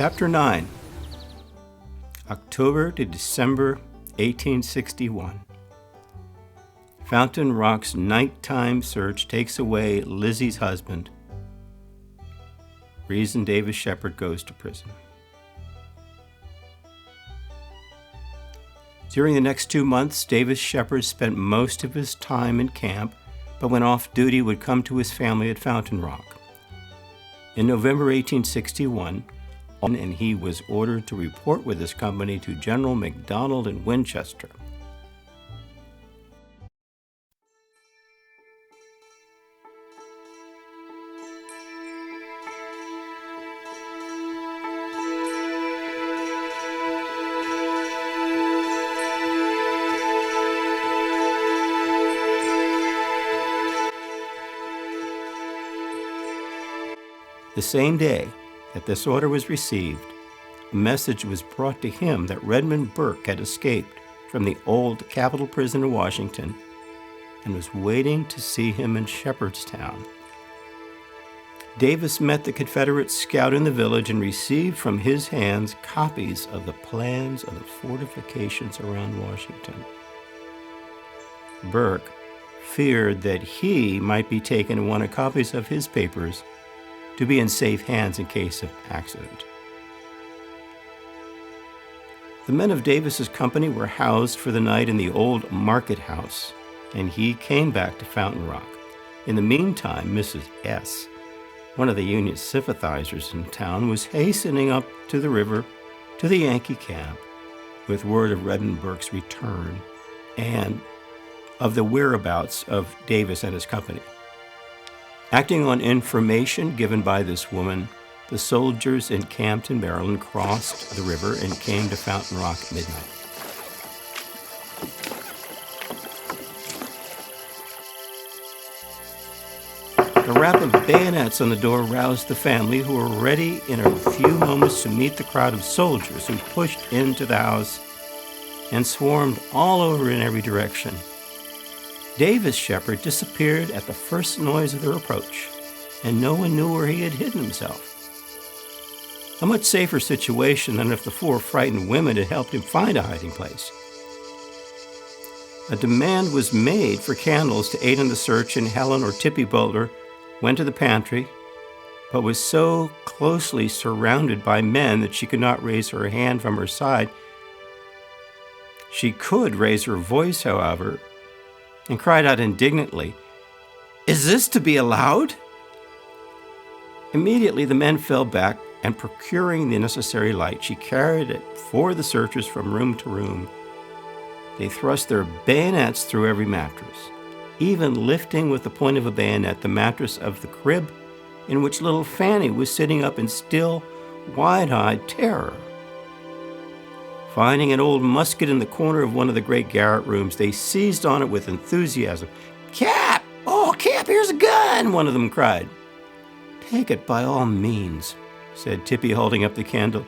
Chapter 9, October to December 1861. Fountain Rock's nighttime search takes away Lizzie's husband. Reason Davis Shepherd goes to prison. During the next 2 months, Davis Shepherd spent most of his time in camp, but when off duty would come to his family at Fountain Rock. In November 1861, and he was ordered to report with his company to General McDonald in Winchester. The same day that this order was received, a message was brought to him that Redmond Burke had escaped from the old Capitol prison in Washington and was waiting to see him in Shepherdstown. Davis met the Confederate scout in the village and received from his hands copies of the plans of the fortifications around Washington. Burke feared that he might be taken and wanted copies of his papers to be in safe hands in case of accident. The men of Davis's company were housed for the night in the old market house, and he came back to Fountain Rock. In the meantime, Mrs. S., one of the Union sympathizers in town, was hastening up to the river to the Yankee camp with word of Redmond Burke's return and of the whereabouts of Davis and his company. Acting on information given by this woman, the soldiers encamped in Maryland crossed the river and came to Fountain Rock at midnight. The rap of bayonets on the door roused the family, who were ready in a few moments to meet the crowd of soldiers who pushed into the house and swarmed all over in every direction. Davis Shepherd disappeared at the first noise of their approach, and no one knew where he had hidden himself. A much safer situation than if the 4 frightened women had helped him find a hiding place. A demand was made for candles to aid in the search, and Helen or Tippy Boteler went to the pantry, but was so closely surrounded by men that she could not raise her hand from her side. She could raise her voice, however, and cried out indignantly, "Is this to be allowed?" Immediately the men fell back, and procuring the necessary light, she carried it for the searchers from room to room. They thrust their bayonets through every mattress, even lifting with the point of a bayonet the mattress of the crib in which little Fanny was sitting up in still, wide-eyed terror. Finding an old musket in the corner of one of the great garret rooms, they seized on it with enthusiasm. "Cap! Oh, Cap, here's a gun!" one of them cried. "Take it by all means," said Tippy, holding up the candle.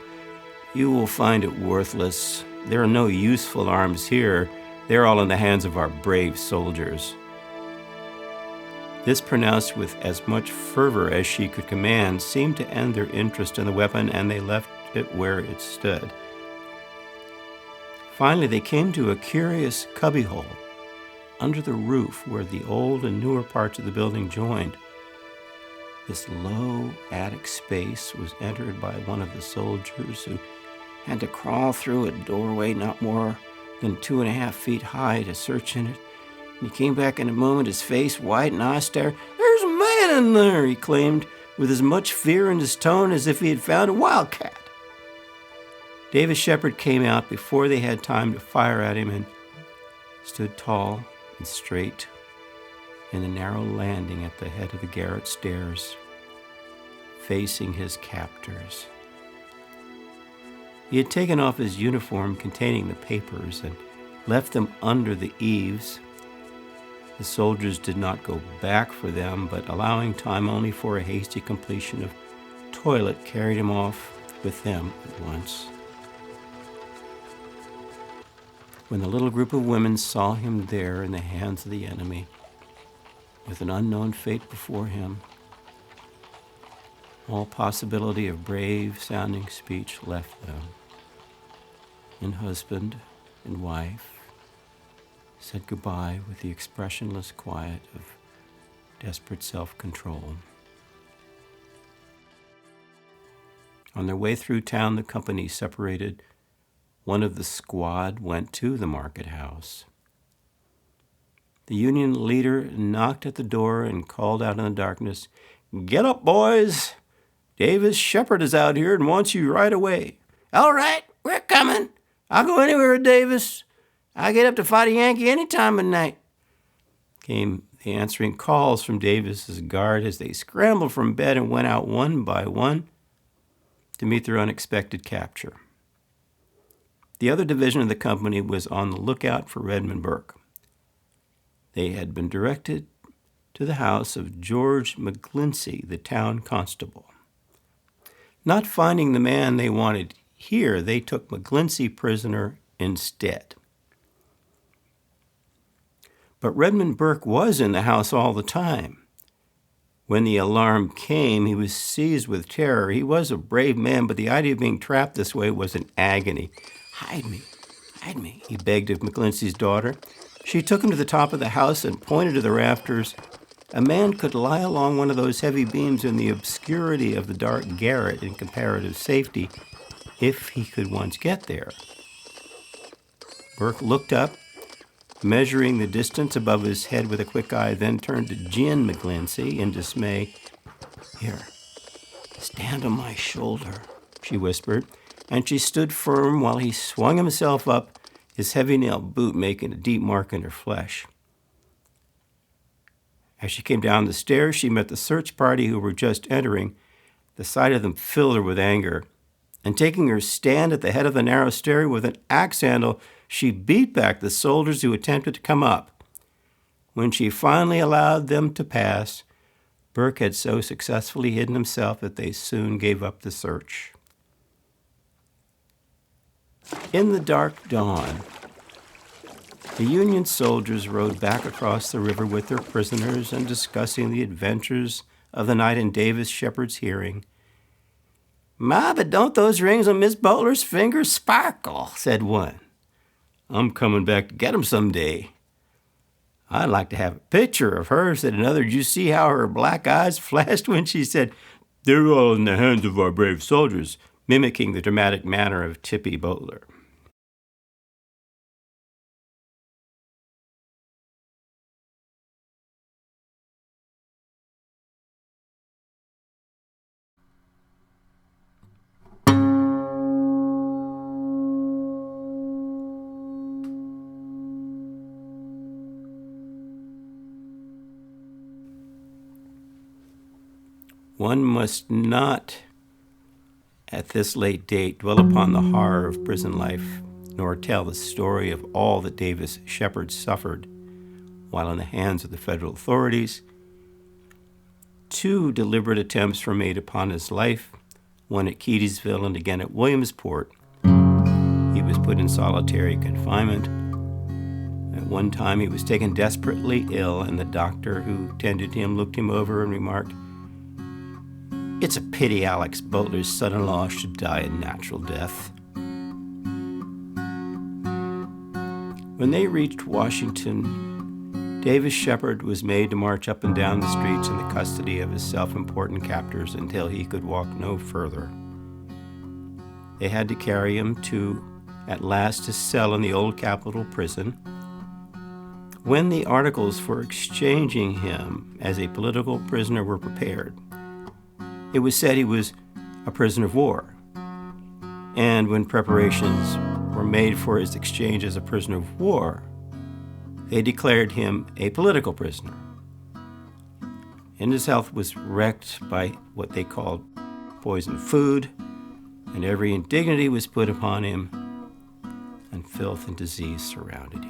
"You will find it worthless. There are no useful arms here. They're all in the hands of our brave soldiers." This, pronounced with as much fervor as she could command, seemed to end their interest in the weapon, and they left it where it stood. Finally, they came to a curious cubbyhole under the roof where the old and newer parts of the building joined. This low attic space was entered by one of the soldiers, who had to crawl through a doorway not more than 2.5 feet high to search in it. And he came back in a moment, his face white and eye stared. "There's a man in there," he claimed, with as much fear in his tone as if he had found a wildcat. Davis Shepherd came out before they had time to fire at him and stood tall and straight in the narrow landing at the head of the garret stairs, facing his captors. He had taken off his uniform containing the papers and left them under the eaves. The soldiers did not go back for them, but allowing time only for a hasty completion of toilet, carried him off with them at once. When the little group of women saw him there in the hands of the enemy, with an unknown fate before him, All possibility of brave-sounding speech left them, and husband and wife said goodbye with the expressionless quiet of desperate self-control. On their way through town, the company separated. One of the squad went to the market house. The Union leader knocked at the door and called out in the darkness, "Get up, boys! Davis Shepherd is out here and wants you right away." "All right, we're coming. I'll go anywhere with Davis. I get up to fight a Yankee any time of night," came the answering calls from Davis's guard as they scrambled from bed and went out one by one to meet their unexpected capture. The other division of the company was on the lookout for Redmond Burke. They had been directed to the house of George McGlinchey, the town constable. Not finding the man they wanted here, they took McGlinchey prisoner instead. But Redmond Burke was in the house all the time. When the alarm came, he was seized with terror. He was a brave man, but the idea of being trapped this way was an agony. Hide me, he begged of McGlinchey's daughter. She took him to the top of the house and pointed to the rafters. A man could lie along one of those heavy beams in the obscurity of the dark garret in comparative safety, if he could once get there. Burke looked up, measuring the distance above his head with a quick eye, then turned to Jen McGlinchey in dismay. "Here, stand on my shoulder," she whispered, and she stood firm while he swung himself up, his heavy-nailed boot making a deep mark in her flesh. As she came down the stairs, she met the search party who were just entering. The sight of them filled her with anger, and taking her stand at the head of the narrow stairway with an axe handle, she beat back the soldiers who attempted to come up. When she finally allowed them to pass, Burke had so successfully hidden himself that they soon gave up the search. In the dark dawn, the Union soldiers rode back across the river with their prisoners and discussing the adventures of the night in Davis Shepherd's hearing. "My, but don't those rings on Miss Boteler's fingers sparkle," said one. "I'm coming back to get 'em someday." "I'd like to have a picture of her," said another. "Did you see how her black eyes flashed when she said, 'They're all in the hands of our brave soldiers,' mimicking the dramatic manner of Tippy Boteler. One must not, at this late date, dwell upon the horror of prison life, nor tell the story of all that Davis Shepherd suffered while in the hands of the federal authorities. 2 deliberate attempts were made upon his life, one at Keedysville and again at Williamsport. He was put in solitary confinement. At one time, he was taken desperately ill, and the doctor who tended him looked him over and remarked, "It's a pity Alex Boteler's son-in-law should die a natural death." When they reached Washington, Davis Shepherd was made to march up and down the streets in the custody of his self-important captors until he could walk no further. They had to carry him at last, his cell in the old Capitol prison. When the articles for exchanging him as a political prisoner were prepared, it was said he was a prisoner of war. And when preparations were made for his exchange as a prisoner of war, they declared him a political prisoner. And his health was wrecked by what they called poisoned food, and every indignity was put upon him, and filth and disease surrounded him.